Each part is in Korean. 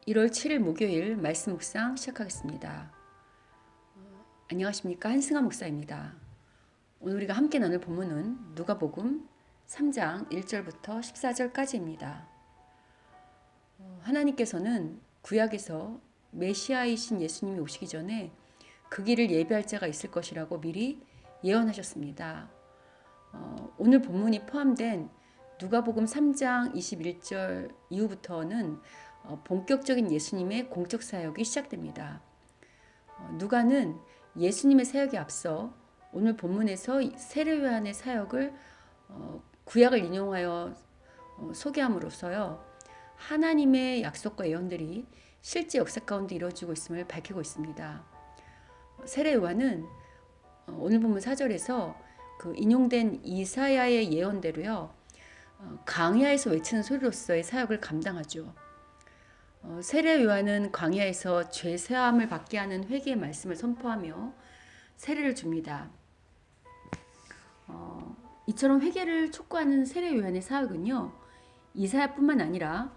1월 7일 목요일 말씀 묵상 시작하겠습니다. 안녕하십니까? 한승아 목사입니다. 오늘 우리가 함께 나눌 본문은 누가복음 3장 1절부터 14절까지입니다. 하나님께서는 구약에서 메시아이신 예수님이 오시기 전에 그 길을 예비할 자가 있을 것이라고 미리 예언하셨습니다. 오늘 본문이 포함된 누가복음 3장 21절 이후부터는 본격적인 예수님의 공적 사역이 시작됩니다. 누가는 예수님의 사역에 앞서 오늘 본문에서 세례 요한의 사역을 구약을 인용하여 소개함으로써요. 하나님의 약속과 예언들이 실제 역사 가운데 이루어지고 있음을 밝히고 있습니다. 세례 요한은 오늘 본문 4절에서 그 인용된 이사야의 예언대로요. 광야에서 외치는 소리로서의 사역을 감당하죠. 세례 요한은 광야에서 죄 사함을 받게 하는 회개의 말씀을 선포하며 세례를 줍니다. 이처럼 회개를 촉구하는 세례 요한의 사역은요. 이사야뿐만 아니라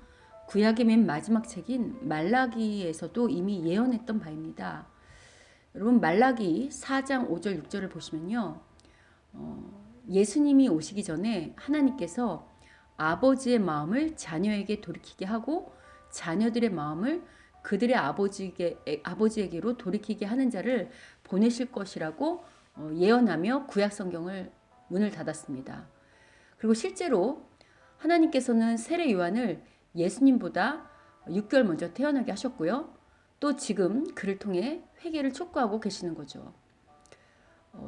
구약의 맨 마지막 책인 말라기에서도 이미 예언했던 바입니다. 여러분 말라기 4장 5절 6절을 보시면요. 예수님이 오시기 전에 하나님께서 아버지의 마음을 자녀에게 돌이키게 하고 자녀들의 마음을 그들의 아버지에게로 돌이키게 하는 자를 보내실 것이라고 예언하며 구약 성경을 문을 닫았습니다. 그리고 실제로 하나님께서는 세례 요한을 예수님보다 6개월 먼저 태어나게 하셨고요. 또 지금 그를 통해 회개를 촉구하고 계시는 거죠.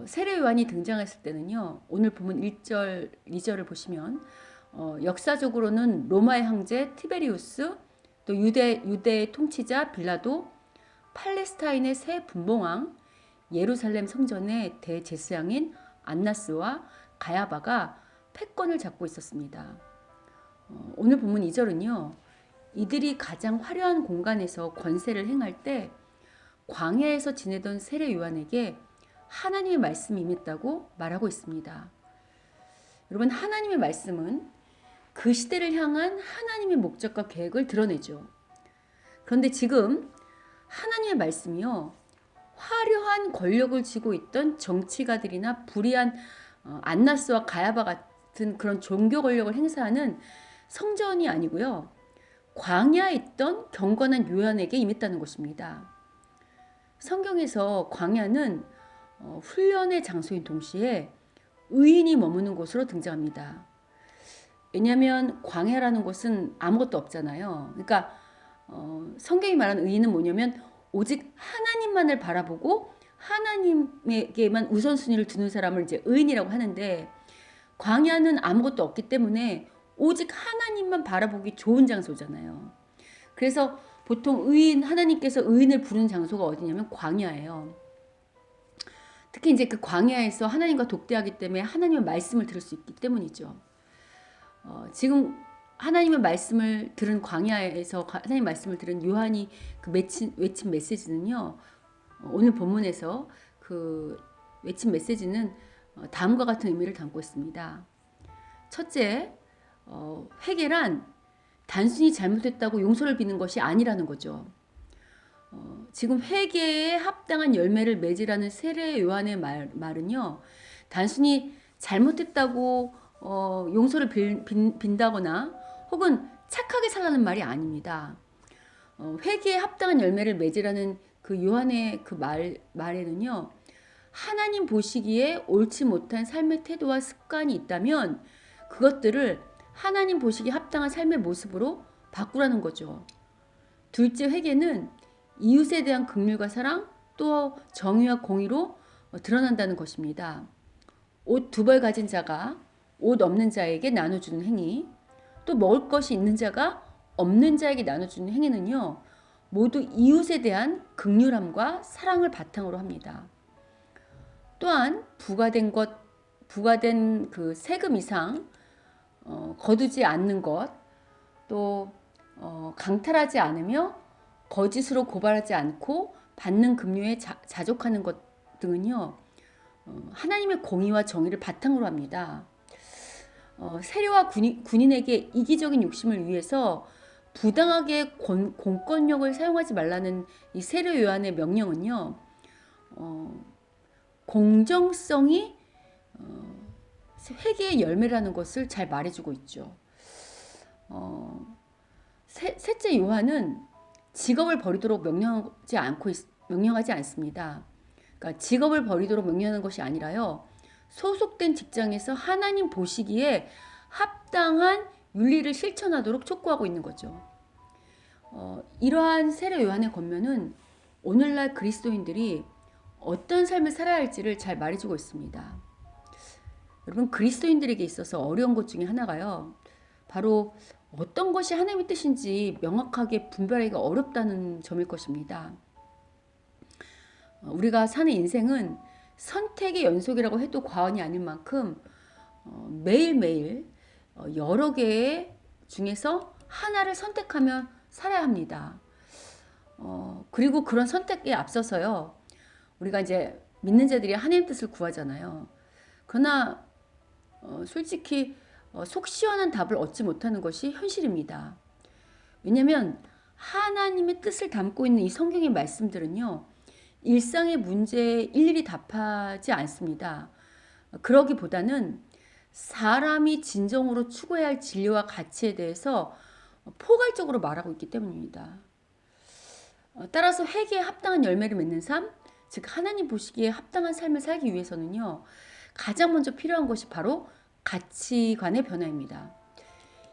세례 요한이 등장했을 때는요. 오늘 보면 1절, 2절을 보시면 역사적으로는 로마의 황제 티베리우스 또 유대의 통치자 빌라도, 팔레스타인의 새 분봉왕, 예루살렘 성전의 대제사장인 안나스와 가야바가 패권을 잡고 있었습니다. 오늘 본문 2절은요. 이들이 가장 화려한 공간에서 권세를 행할 때 광야에서 지내던 세례 요한에게 하나님의 말씀이 임했다고 말하고 있습니다. 여러분 하나님의 말씀은 그 시대를 향한 하나님의 목적과 계획을 드러내죠. 그런데 지금 하나님의 말씀이요. 화려한 권력을 쥐고 있던 정치가들이나 불의한 안나스와 가야바 같은 그런 종교 권력을 행사하는 성전이 아니고요. 광야에 있던 경건한 요한에게 임했다는 것입니다. 성경에서 광야는 훈련의 장소인 동시에 의인이 머무는 곳으로 등장합니다. 왜냐하면 광야라는 곳은 아무것도 없잖아요. 그러니까 성경이 말하는 의인은 뭐냐면 오직 하나님만을 바라보고 하나님에게만 우선순위를 두는 사람을 이제 의인이라고 하는데 광야는 아무것도 없기 때문에 오직 하나님만 바라보기 좋은 장소잖아요. 그래서 보통 하나님께서 의인을 부르는 장소가 어디냐면 광야예요. 특히 이제 그 광야에서 하나님과 독대하기 때문에 하나님의 말씀을 들을 수 있기 때문이죠. 지금 하나님의 말씀을 들은 광야에서 하나님의 말씀을 들은 요한이 그 외친 메시지는요. 오늘 본문에서 그 외친 메시지는 다음과 같은 의미를 담고 있습니다. 첫째, 회개란 단순히 잘못했다고 용서를 비는 것이 아니라는 거죠. 지금 회개에 합당한 열매를 맺으라는 세례 요한의 말은요. 단순히 잘못했다고 용서를 빈다거나 혹은 착하게 살라는 말이 아닙니다. 회개에 합당한 열매를 맺으라는 그 요한의 그 말에는요. 하나님 보시기에 옳지 못한 삶의 태도와 습관이 있다면 그것들을 하나님 보시기에 합당한 삶의 모습으로 바꾸라는 거죠. 둘째, 회개는 이웃에 대한 긍휼과 사랑 또 정의와 공의로 드러난다는 것입니다. 옷 2벌 가진 자가 옷 없는 자에게 나눠주는 행위, 또 먹을 것이 있는 자가 없는 자에게 나눠주는 행위는요. 모두 이웃에 대한 긍휼함과 사랑을 바탕으로 합니다. 또한 부과된 그 세금 이상 거두지 않는 것, 또 강탈하지 않으며 거짓으로 고발하지 않고 받는 급료에 자족하는 것 등은요. 하나님의 공의와 정의를 바탕으로 합니다. 세례와 군인에게 이기적인 욕심을 위해서 부당하게 공권력을 사용하지 말라는 이 세례 요한의 명령은요, 공정성이 회개의 열매라는 것을 잘 말해주고 있죠. 셋째 요한은 직업을 버리도록 명령하지 않습니다. 그러니까 직업을 버리도록 명령하는 것이 아니라요, 소속된 직장에서 하나님 보시기에 합당한 윤리를 실천하도록 촉구하고 있는 거죠. 이러한 세례 요한의 권면은 오늘날 그리스도인들이 어떤 삶을 살아야 할지를 잘 말해주고 있습니다. 여러분, 그리스도인들에게 있어서 어려운 것 중에 하나가요, 바로 어떤 것이 하나님의 뜻인지 명확하게 분별하기가 어렵다는 점일 것입니다. 우리가 사는 인생은 선택의 연속이라고 해도 과언이 아닐 만큼 매일매일 여러 개의 중에서 하나를 선택하며 살아야 합니다. 그리고 그런 선택에 앞서서요, 우리가 이제 믿는 자들이 하나님 뜻을 구하잖아요. 그러나 솔직히 속 시원한 답을 얻지 못하는 것이 현실입니다. 왜냐하면 하나님의 뜻을 담고 있는 이 성경의 말씀들은요, 일상의 문제에 일일이 답하지 않습니다. 그러기보다는 사람이 진정으로 추구해야 할 진리와 가치에 대해서 포괄적으로 말하고 있기 때문입니다. 따라서 회개에 합당한 열매를 맺는 삶, 즉 하나님 보시기에 합당한 삶을 살기 위해서는요, 가장 먼저 필요한 것이 바로 가치관의 변화입니다.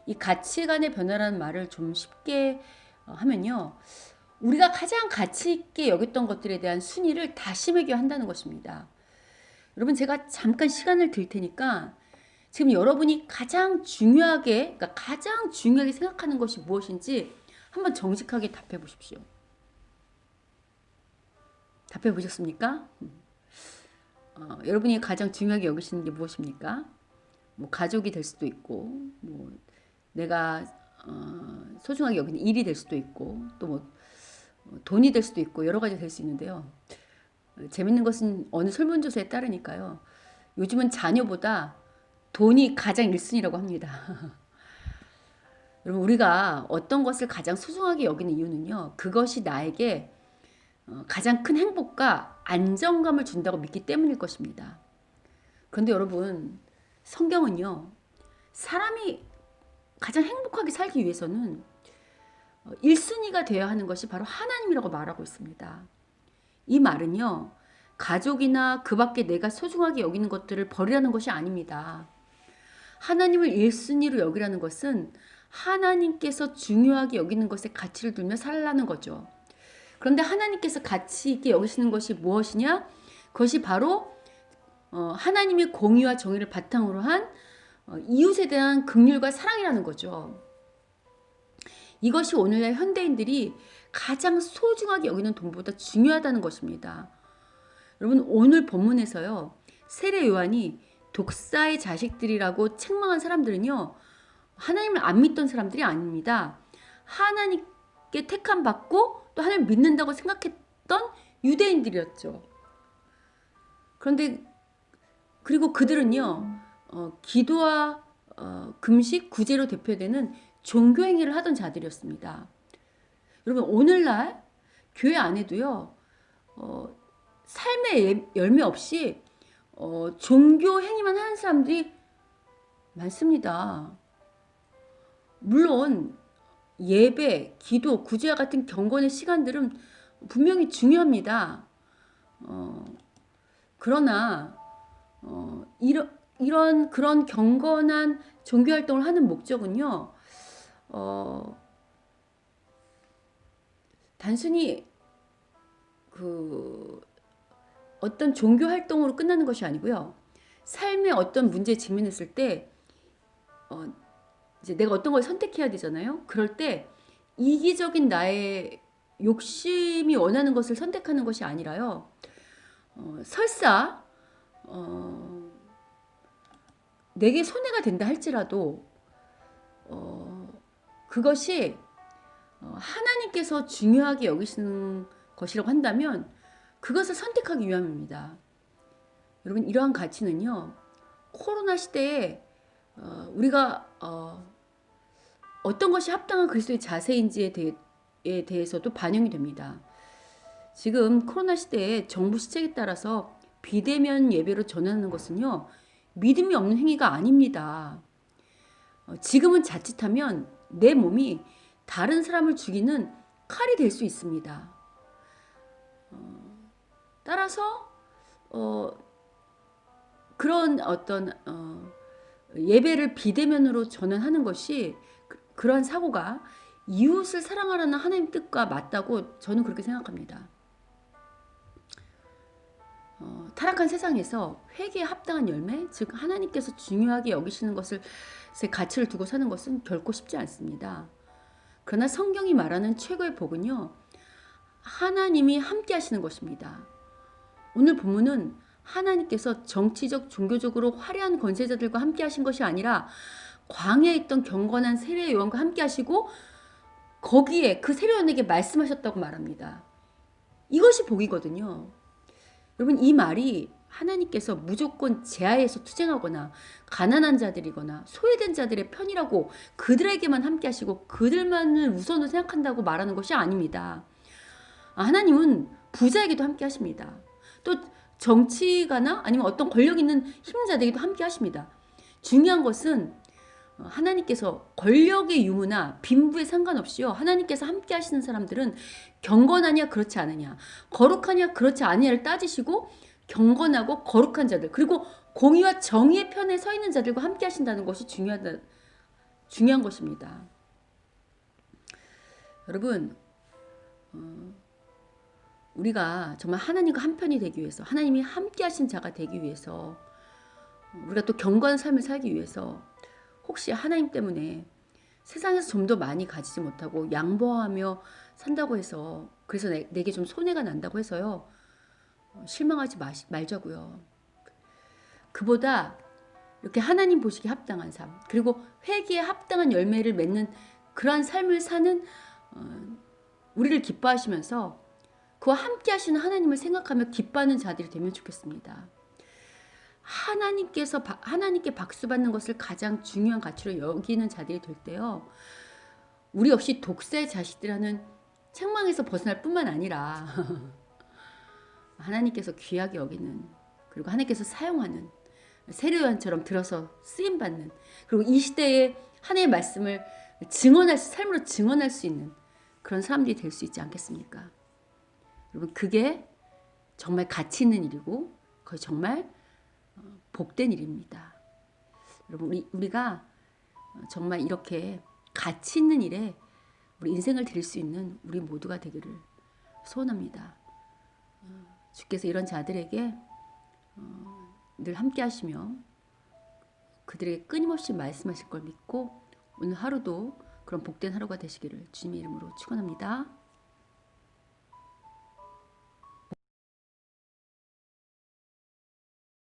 이 가치관의 변화라는 말을 좀 쉽게 하면요, 우리가 가장 가치 있게 여겼던 것들에 대한 순위를 다시 매겨한다는 것입니다. 여러분, 제가 잠깐 시간을 드릴 테니까 지금 여러분이 가장 중요하게 생각하는 것이 무엇인지 한번 정직하게 답해 보십시오. 답해 보셨습니까? 여러분이 가장 중요하게 여기시는 게 무엇입니까? 뭐 가족이 될 수도 있고, 뭐 내가 소중하게 여기는 일이 될 수도 있고, 또 뭐 돈이 될 수도 있고, 여러 가지 될 수 있는데요. 재밌는 것은 어느 설문조사에 따르니까요, 요즘은 자녀보다 돈이 가장 1순위라고 합니다. 여러분, 우리가 어떤 것을 가장 소중하게 여기는 이유는요, 그것이 나에게 가장 큰 행복과 안정감을 준다고 믿기 때문일 것입니다. 그런데 여러분, 성경은요, 사람이 가장 행복하게 살기 위해서는 1순위가 되어야 하는 것이 바로 하나님이라고 말하고 있습니다. 이 말은요, 가족이나 그 밖에 내가 소중하게 여기는 것들을 버리라는 것이 아닙니다. 하나님을 1순위로 여기라는 것은 하나님께서 중요하게 여기는 것에 가치를 두며 살라는 거죠. 그런데 하나님께서 가치 있게 여기시는 것이 무엇이냐? 그것이 바로 하나님의 공의와 정의를 바탕으로 한 이웃에 대한 긍휼과 사랑이라는 거죠. 이것이 오늘날 현대인들이 가장 소중하게 여기는 돈보다 중요하다는 것입니다. 여러분, 오늘 본문에서요, 세례 요한이 독사의 자식들이라고 책망한 사람들은요, 하나님을 안 믿던 사람들이 아닙니다. 하나님께 택함 받고 또 하나님을 믿는다고 생각했던 유대인들이었죠. 그런데 그리고 그들은요, 기도와 금식, 구제로 대표되는 종교 행위를 하던 자들이었습니다. 여러분, 오늘날 교회 안에도요, 삶의 열매 없이 종교 행위만 하는 사람들이 많습니다. 물론 예배, 기도, 구제와 같은 경건의 시간들은 분명히 중요합니다. 그러나 이런 그런 경건한 종교 활동을 하는 목적은요, 단순히 어떤 종교 활동으로 끝나는 것이 아니고요, 삶의 어떤 문제에 직면했을 때 이제 내가 어떤 걸 선택해야 되잖아요. 그럴 때 이기적인 나의 욕심이 원하는 것을 선택하는 것이 아니라요, 설사 내게 손해가 된다 할지라도 그것이 하나님께서 중요하게 여기시는 것이라고 한다면 그것을 선택하기 위함입니다. 여러분, 이러한 가치는요, 코로나 시대에 우리가 어떤 것이 합당한 그리스도의 자세인지에 대해서도 반영이 됩니다. 지금 코로나 시대에 정부 시책에 따라서 비대면 예배로 전하는 것은요, 믿음이 없는 행위가 아닙니다. 지금은 자칫하면 내 몸이 다른 사람을 죽이는 칼이 될 수 있습니다. 따라서 그런 어떤 예배를 비대면으로 전환하는 것이 그러한 사고가 이웃을 사랑하라는 하나님 뜻과 맞다고 저는 그렇게 생각합니다. 타락한 세상에서 회개에 합당한 열매, 즉 하나님께서 중요하게 여기시는 것을 제 가치를 두고 사는 것은 결코 쉽지 않습니다. 그러나 성경이 말하는 최고의 복은요, 하나님이 함께 하시는 것입니다. 오늘 본문은 하나님께서 정치적, 종교적으로 화려한 권세자들과 함께 하신 것이 아니라 광야에 있던 경건한 세례 요한과 함께 하시고 거기에 그 세례 요한에게 말씀하셨다고 말합니다. 이것이 복이거든요. 여러분, 이 말이 하나님께서 무조건 제하에서 투쟁하거나 가난한 자들이거나 소외된 자들의 편이라고 그들에게만 함께 하시고 그들만을 우선으로 생각한다고 말하는 것이 아닙니다. 하나님은 부자에게도 함께 하십니다. 또 정치가나 아니면 어떤 권력 있는 힘든 자들에게도 함께 하십니다. 중요한 것은 하나님께서 권력의 유무나 빈부에 상관없이요, 하나님께서 함께 하시는 사람들은 경건하냐 그렇지 않으냐, 거룩하냐 그렇지 않느냐를 따지시고 경건하고 거룩한 자들, 그리고 공의와 정의의 편에 서 있는 자들과 함께 하신다는 것이 중요한 것입니다. 여러분, 우리가 정말 하나님과 한편이 되기 위해서, 하나님이 함께 하신 자가 되기 위해서, 우리가 또 경건한 삶을 살기 위해서 혹시 하나님 때문에 세상에서 좀 더 많이 가지지 못하고 양보하며 산다고 해서, 그래서 내게 좀 손해가 난다고 해서요, 실망하지 말자고요. 그보다 이렇게 하나님 보시기에 합당한 삶, 그리고 회개에 합당한 열매를 맺는 그러한 삶을 사는 우리를 기뻐하시면서 그와 함께 하시는 하나님을 생각하며 기뻐하는 자들이 되면 좋겠습니다. 하나님께 박수 받는 것을 가장 중요한 가치로 여기는 자들이 될 때요, 우리 역시 독사의 자식들이라는 책망에서 벗어날 뿐만 아니라 하나님께서 귀하게 여기는, 그리고 하나님께서 사용하는 세례 요한처럼 들어서 쓰임 받는, 그리고 이 시대에 하나님의 말씀을 삶으로 증언할 수 있는 그런 사람들이 될 수 있지 않겠습니까? 여러분, 그게 정말 가치 있는 일이고 그게 정말 복된 일입니다. 여러분, 우리가 정말 이렇게 가치 있는 일에 우리 인생을 드릴 수 있는 우리 모두가 되기를 소원합니다. 주께서 이런 자들에게 늘 함께 하시며 그들에게 끊임없이 말씀하실 걸 믿고 오늘 하루도 그런 복된 하루가 되시기를 주님의 이름으로 축원합니다.